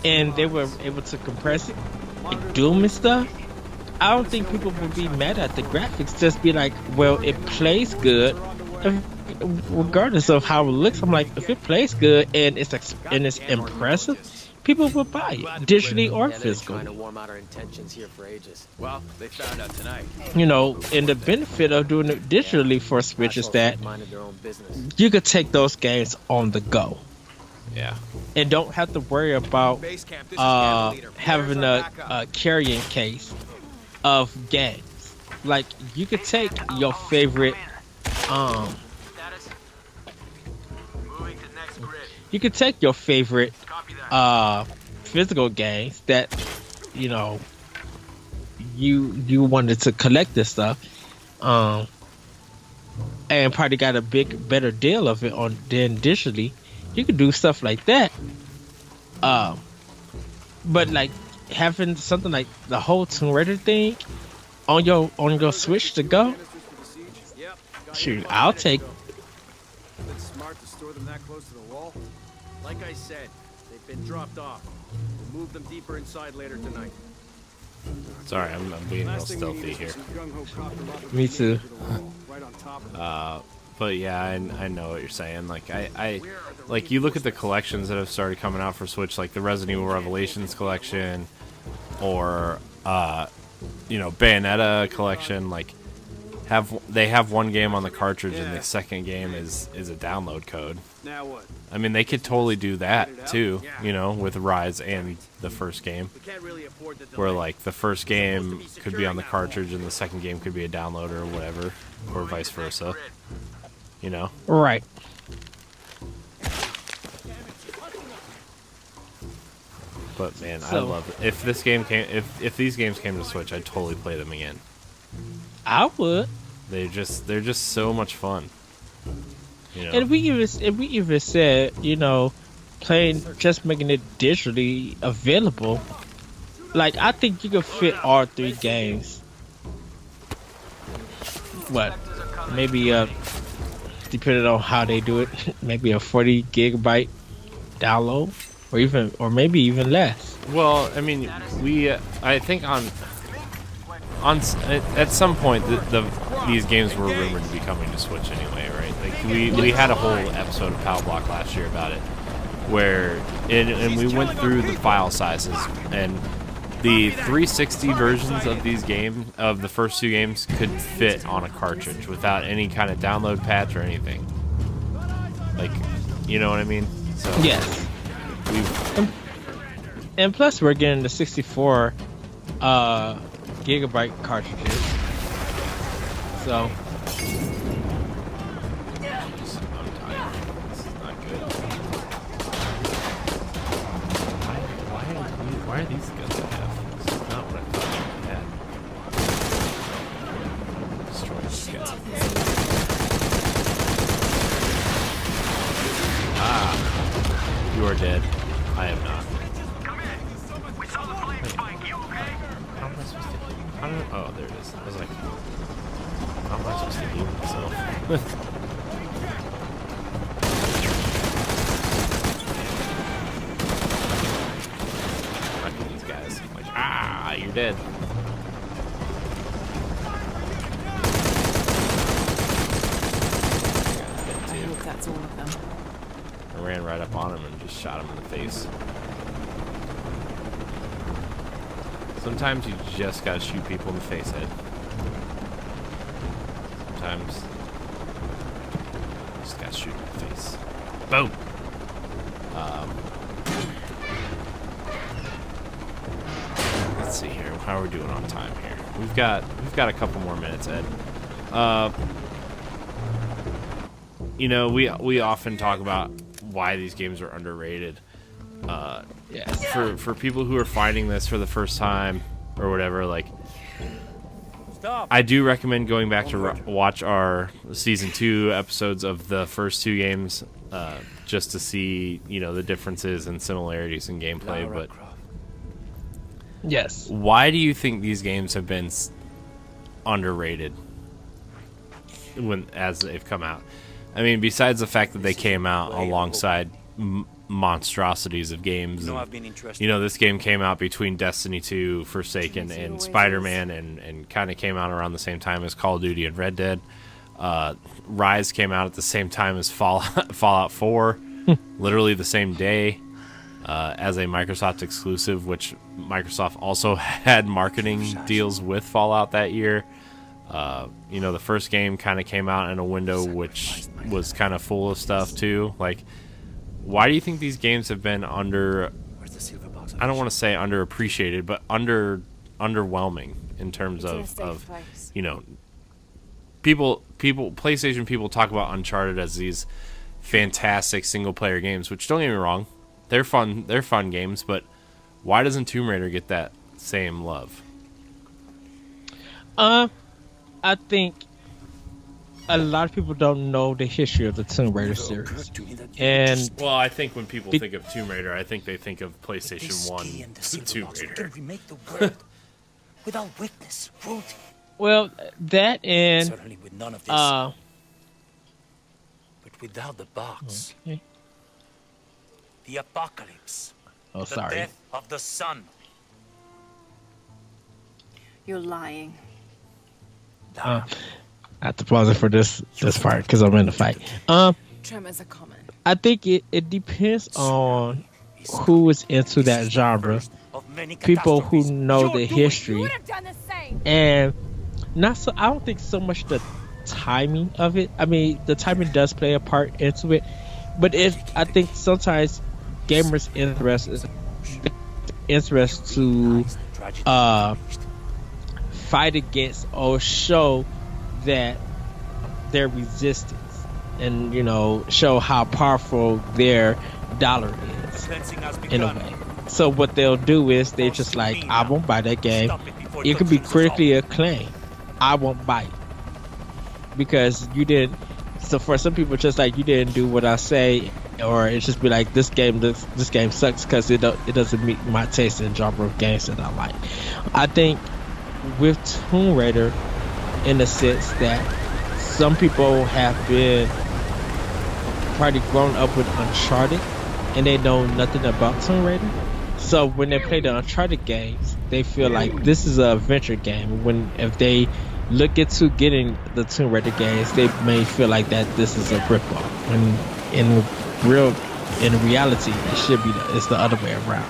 and they were able to compress it, like Doom and stuff, I don't think people would be mad at the graphics. Just be like, well, it plays good, regardless of how it looks. I'm like, if it plays good and it's impressive, people will buy it, digitally or physical. Trying to warm out our intentions here for ages. Well, they found out tonight. You know, and the benefit of doing it digitally for Switch is that Minded their own business. you could take those games on the go Yeah. and don't have to worry about Base camp, this is Gamma Leader. having Where's our a backup? carrying case of games. Like you could take your favorite you could take your favorite physical games that you know you wanted to collect this stuff and probably got a better deal of it on than digitally. You could do stuff like that, but like having something like the whole Tomb Raider thing on your Switch to go, Yep. got shoot, your I'll money. take. It's smart to store them that close to the wall. Like I said, they've been dropped off. We'll move them deeper inside later tonight. Sorry, I'm being real Last thing we stealthy need is here. some gung-ho copter Robert Me too. to the wall, right on top of them. But yeah, I know what you're saying. Like I like you look at the collections that have started coming out for Switch, like the Resident Evil Revelations collection, or you know, Bayonetta collection. Like they have one game on the cartridge, and the second game is a download code. Now what? I mean, they could totally do that too. You know, with Rise and the first game, We can't really afford the delay. where like the first game could be on the cartridge and the second game could be a download or whatever, or vice versa. You know. Right. But man, I So- love it. If this game came, if these games came to Switch, I'd totally play them again. I would. They're just so much fun. You know. And we even said, you know, just making it digitally available. Like I think you could fit all three games. What? Maybe depending on how they do it, maybe a 40 gigabyte download, or maybe even less. Well, I mean, I think at some point these games were rumored to be coming to Switch anyway, right? Like we had a whole episode of Power Block last year about it, where and we went through the file sizes, and the 360 versions of the first two games could fit on a cartridge without any kind of download patch or anything. Like, you know what I mean? So Yes. we've And plus, we're getting the 64 gigabyte cartridges. So I'm tired. This is not good. Why are these guns I have? This is not what I thought I had. Destroy this guy. Ah, you are dead. I am not. How am I supposed to heal? Oh, there it is. I was like, how am I supposed to heal myself? Wrecking these guys. I'm like, you're dead. Dead I too. hope that's all of them. I ran right up on him and just shot him in the face. Sometimes you just gotta shoot people in the face, Ed. Sometimes you just gotta shoot in the face. Boom! Let's see here. How are we doing on time here? We've got a couple more minutes, Ed. You know, we often talk about why these games are underrated. yes. For people who are finding this for the first time or whatever, like I do recommend going back to watch our season 2 episodes of the first 2 games, just to see the differences and similarities in gameplay. But Yes. why do you think these games have been underrated as they've come out? I mean, besides the fact that they came out alongside monstrosities of games, this game came out between Destiny 2, Forsaken, and Spider-Man, and kind of came out around the same time as Call of Duty and Red Dead. Rise came out at the same time as Fallout 4, literally the same day, as a Microsoft exclusive, which Microsoft also had marketing deals with Fallout that year. The first game kind of came out in a window which was kind of full of stuff too. Like, why do you think these games have been I don't want to say underappreciated, but underwhelming in terms of PlayStation people talk about Uncharted as these fantastic single player games, which, don't get me wrong, they're fun games, but why doesn't Tomb Raider get that same love? I think a lot of people don't know the history of the Tomb Raider series. And well, I think when people think of Tomb Raider, I think they think of PlayStation 1 Tomb Raider. Without weakness, cruelty. Well, that and Certainly with none of this. But without the box. Okay. The apocalypse. Oh, the sorry. death of the sun. You're lying. I have to pause it for this part because I'm in the fight. Tremors are common. I think it depends on who is into that genre. People who know the history, and not so. I don't think so much the timing of it. I mean, the timing does play a part into it, but I think sometimes gamers' interest to fight against or show that their resistance, and show how powerful their dollar is in a way. So what they'll do is they just like, I won't buy that game. It could be critically acclaimed. I won't buy it because you didn't. So for some people, just like, you didn't do what I say, or it's just be like, this game sucks because it doesn't meet my taste in genre of games that I like. I think with Tomb Raider, in the sense that some people have been probably grown up with Uncharted and they know nothing about Tomb Raider. So when they play the Uncharted games, they feel like this is an adventure game. If they look into getting the Tomb Raider games, they may feel like that this is a ripoff. When in reality, it should be it's the other way around.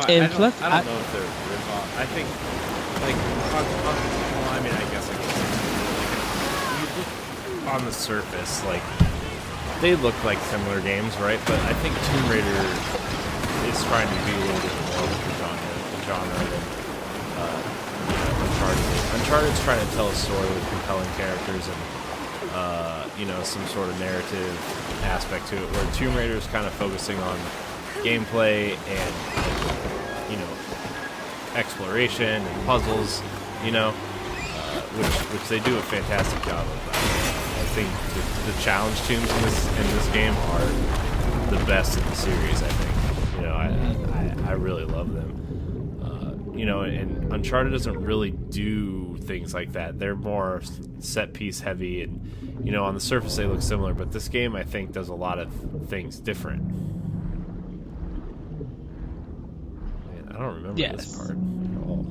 And plus, I don't know if they're ripoff. I think, like, I mean, I guess you look on the surface, like, they look like similar games, right? But I think Tomb Raider is trying to be a little bit more with the genre than Uncharted is. Uncharted's trying to tell a story with compelling characters and some sort of narrative aspect to it, where Tomb Raider is kind of focusing on gameplay and exploration and puzzles, which they do a fantastic job of. I think the challenge tombs in this game are the best in the series. I think I really love them. And Uncharted doesn't really do things like that. They're more set piece heavy, and on the surface they look similar. But this game, I think, does a lot of things different. Man, I don't remember this part at all.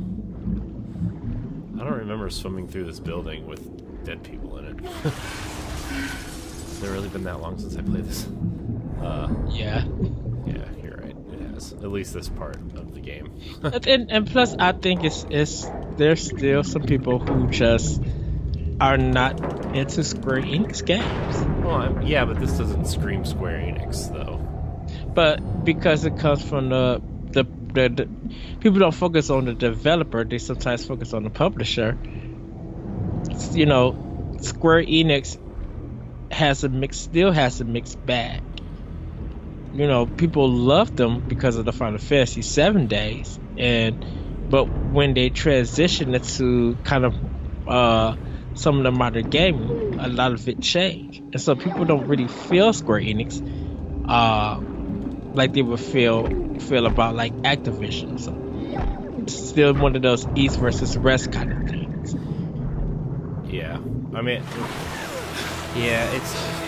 I don't remember swimming through this building with dead people in it. Has it really been that long since I played this? Yeah, you're right. It has. At least this part of the game. and plus, I think it's there's still some people who just are not into Square Enix games. Well, yeah, but this doesn't scream Square Enix, though. But because it comes from the people don't focus on the developer; they sometimes focus on the publisher. Square Enix still has a mixed bag. People love them because of the Final Fantasy 7 days, and but when they transition into kind of some of the modern gaming, a lot of it changed, and so people don't really feel Square Enix like they would feel about like Activision. So it's still one of those East versus West kind of things. Yeah, I mean, yeah, it's right.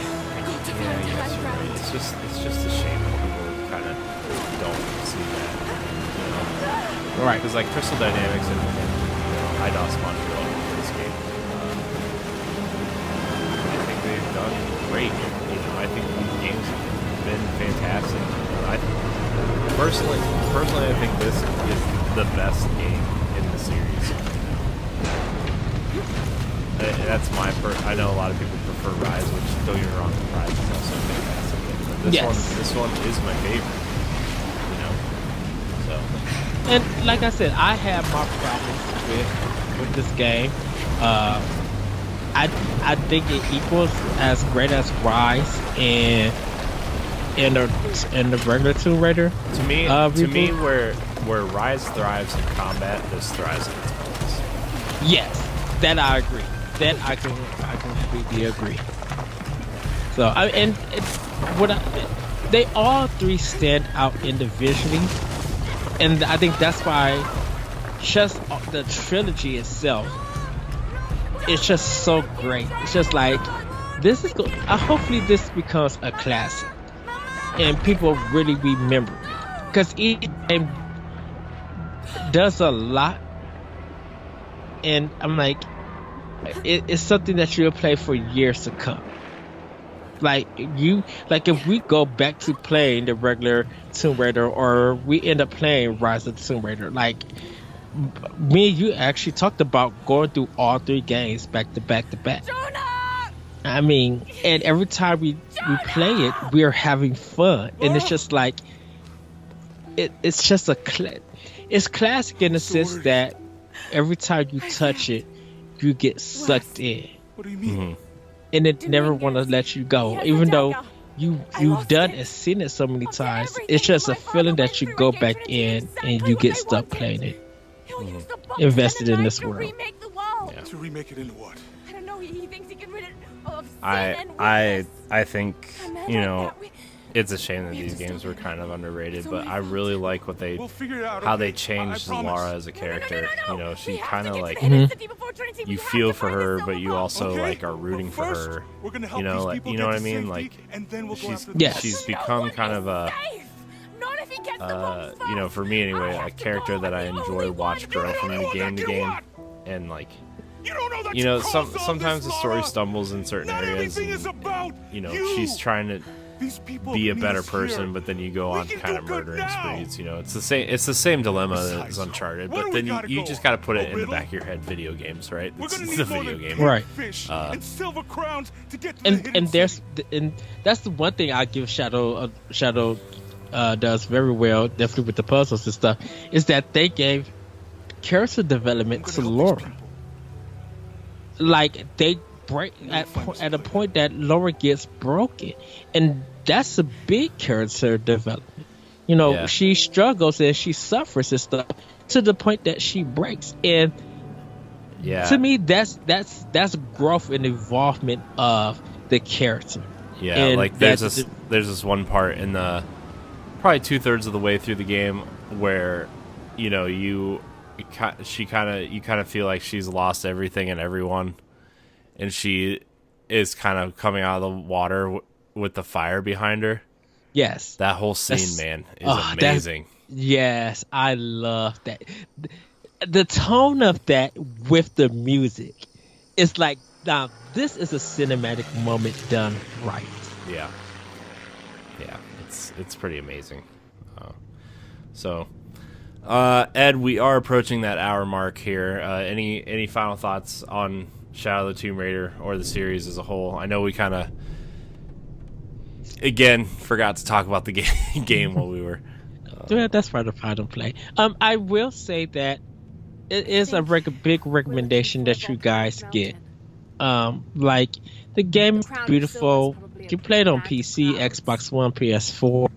It's just a shame that people kind of don't see that, Right. Because like Crystal Dynamics and IDOS Montreal for this game, I think they've done great. I think these games have been fantastic. Personally, I think this is the best game in the series. That's my I know a lot of people prefer Rise, which, don't get me wrong, Rise is also a fantastic game. But this one is my favorite. So. And like I said, I have my problems with this game. I think it equals as great as Rise and the regular Tomb Raider. To me, where Rise thrives in combat, this thrives in its bonus. Yes, that I agree. That I completely agree. So they all three stand out individually, and I think that's why just the trilogy itself is just so great. It's just like this is hopefully this becomes a classic, and people really remember it, because each game does a lot, and I'm like, it's something that you'll play for years to come. Like if we go back to playing the regular Tomb Raider, or we end up playing Rise of the Tomb Raider, like me and you actually talked about going through all three games back to back to back. I mean, and every time we play it, we are having fun, and it's just like it's just it's classic in the sense that every time you touch it, you get sucked in. What do you mean? Mm-hmm. And it never want to let you go, even though you've done and seen it so many times. It's just a feeling that you go back in and you get stuck playing it, invested in this world. Yeah. To remake it into what? I don't know. He thinks he can rid it of sin I think, it's a shame that these games were kind of underrated, but I really like what We'll figure it out. how okay? they changed I promise. Laura as a character. She kind of like you you feel for her, but you also like are rooting for her. We're gonna help Like these people you know get what I to mean? safety, Like and then we'll go she's after the Yes. she's become kind of a for me anyway, a character that I enjoy watch grow from the game to game, and like. You don't know that Sometimes the story stumbles in certain Not areas, everything is and, about she's trying to These people be a need better us person, here. but then you go on can kind do of good murdering now. sprees. It's the same dilemma Besides, as Uncharted, where but do we then gotta you go? just got to put it A in the riddle? back of your head. Video games, right? We're gonna It's need a more video than game. Right. fish and silver crowns to get to And the hidden city. that's the one thing I give Shadow does very well, definitely with the puzzles and stuff, is that they gave character development I'm to gonna help these Laura. people. Like they break at a point that Laura gets broken, and that's a big character development. Yeah. She struggles and she suffers and stuff to the point that she breaks, and Yeah. to me that's growth and involvement of the character. Yeah, And like there's that's this one part in the probably 2/3 of the way through the game where you kind of feel like she's lost everything and everyone, and she is kind of coming out of the water with the fire behind her. Yes. That whole scene, That's- man, is that's- amazing. Yes, I love that. The tone of that with the music, it's like, now this is a cinematic moment done right. Yeah, it's pretty amazing. Ed, we are approaching that hour mark here. Any final thoughts on Shadow of the Tomb Raider or the series as a whole? I know we kind of again forgot to talk about the game while we were. Yeah, that's part of how to play. I will say that it is a big recommendation that you guys get. Like the game is beautiful. You play it on PC, Xbox One, PS4.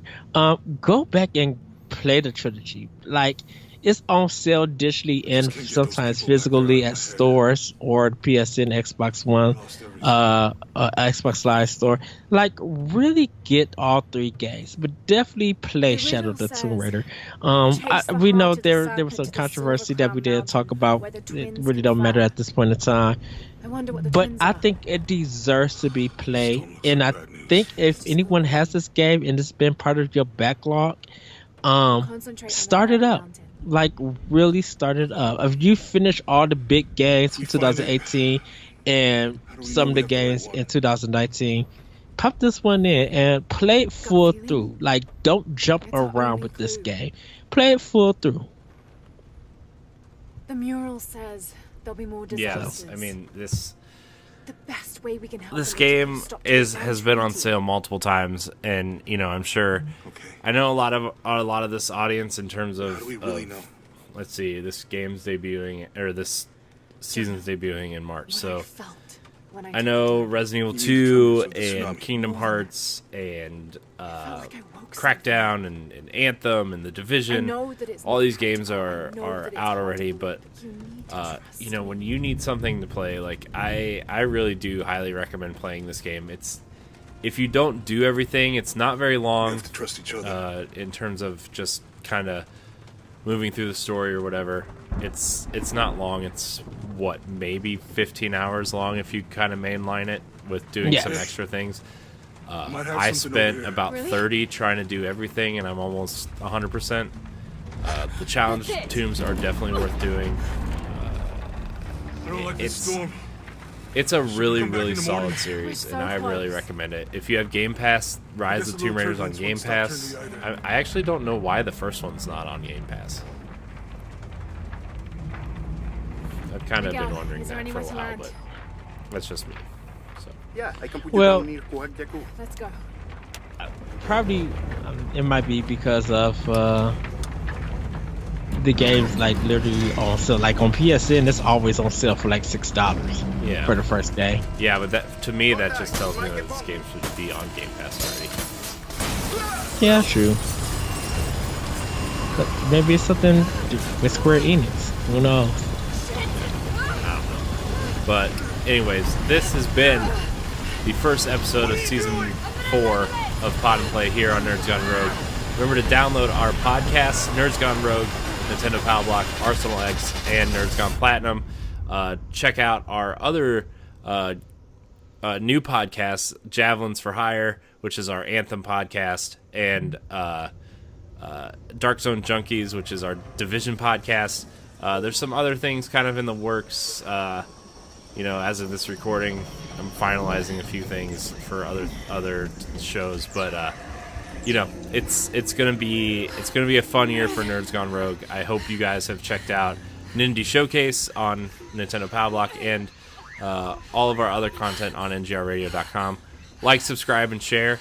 Go back and play the trilogy. Like it's on sale digitally and sometimes physically at stores or PSN, Xbox One, Xbox Live Store. Like, really get all 3 games, but definitely play Shadow the Tomb Raider. We know there was some controversy that we didn't talk about. It really don't matter at this point in time. But I think it deserves to be played, and I think if anyone has this game and it's been part of your backlog, start it up. Like, really start it up. If you finish all the big games from 2018 and some of the games in 2019, pop this one in and play it full through. Like, don't jump around with this game. Play it full through. The mural says there'll be more Yeah, disasters. I mean, this The best way we can help this them game stop has been on sale multiple times, and I'm sure I know a lot of this audience in terms of, let's see, this game's debuting, or this season's debuting in March. So I know Resident Evil 2 and Kingdom Hearts and Crackdown and Anthem and The Division. All these games are out already, but when you need something to play, like I really do highly recommend playing this game. If you don't do everything, it's not very long in terms of just kind of moving through the story or whatever. It's not long. It's maybe 15 hours long if you kind of mainline it with doing some extra things. I spent about 30 trying to do everything, and I'm almost 100%. The challenge tombs are definitely worth doing. It's a really solid series, and I really recommend it. If you have Game Pass, Rise of the Tomb Raider's on Game Pass. I actually don't know why the first one's not on Game Pass. I've kind of been wondering that for a while, but that's just me. So. Yeah, I can put Well, you down here. Let's go. probably it might be because of the game's like literally on sale. Like on PSN, it's always on sale for like $6 for the first day. Yeah, but that to me that just tells me that this game should be on Game Pass already. Yeah, true. But maybe it's something with Square Enix. Who knows? But anyways, this has been the first episode of Season 4 of Pod and Play here on Nerds Gone Rogue. Remember to download our podcasts, Nerds Gone Rogue, Nintendo Power Block, Arsenal X, and Nerds Gone Platinum. Check out our other new podcasts, Javelins for Hire, which is our Anthem podcast, and Dark Zone Junkies, which is our Division podcast. There's some other things kind of in the works. As of this recording, I'm finalizing a few things for other shows, but it's gonna be a fun year for Nerds Gone Rogue. I hope you guys have checked out Nindy Showcase on Nintendo Power Block and all of our other content on ngrradio.com. Like, subscribe, and share.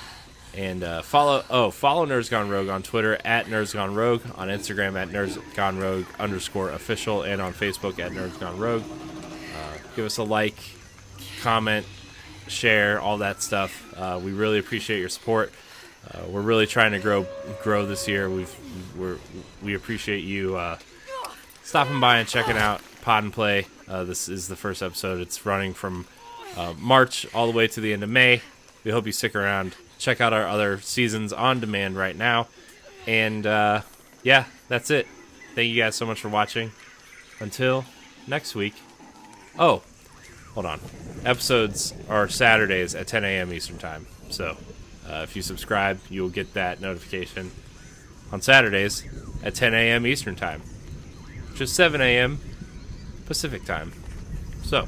And follow Nerds Gone Rogue on Twitter at Nerds Gone Rogue, on Instagram at Nerds Gone Rogue _official, and on Facebook at Nerds Gone Rogue. Give us a like, comment, share, all that stuff. We really appreciate your support. We're really trying to grow this year. We appreciate you stopping by and checking out Pod and Play. This is the first episode. It's running from March all the way to the end of May. We hope you stick around. Check out our other seasons on demand right now. And that's it. Thank you guys so much for watching. Until next week. Oh, hold on. Episodes are Saturdays at 10 a.m. Eastern Time. So if you subscribe, you'll get that notification on Saturdays at 10 a.m. Eastern Time, which is 7 a.m. Pacific Time. So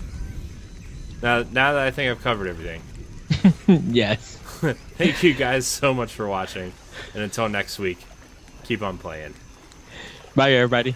now that I think I've covered everything. Yes. Thank you guys so much for watching. And until next week, keep on playing. Bye, everybody.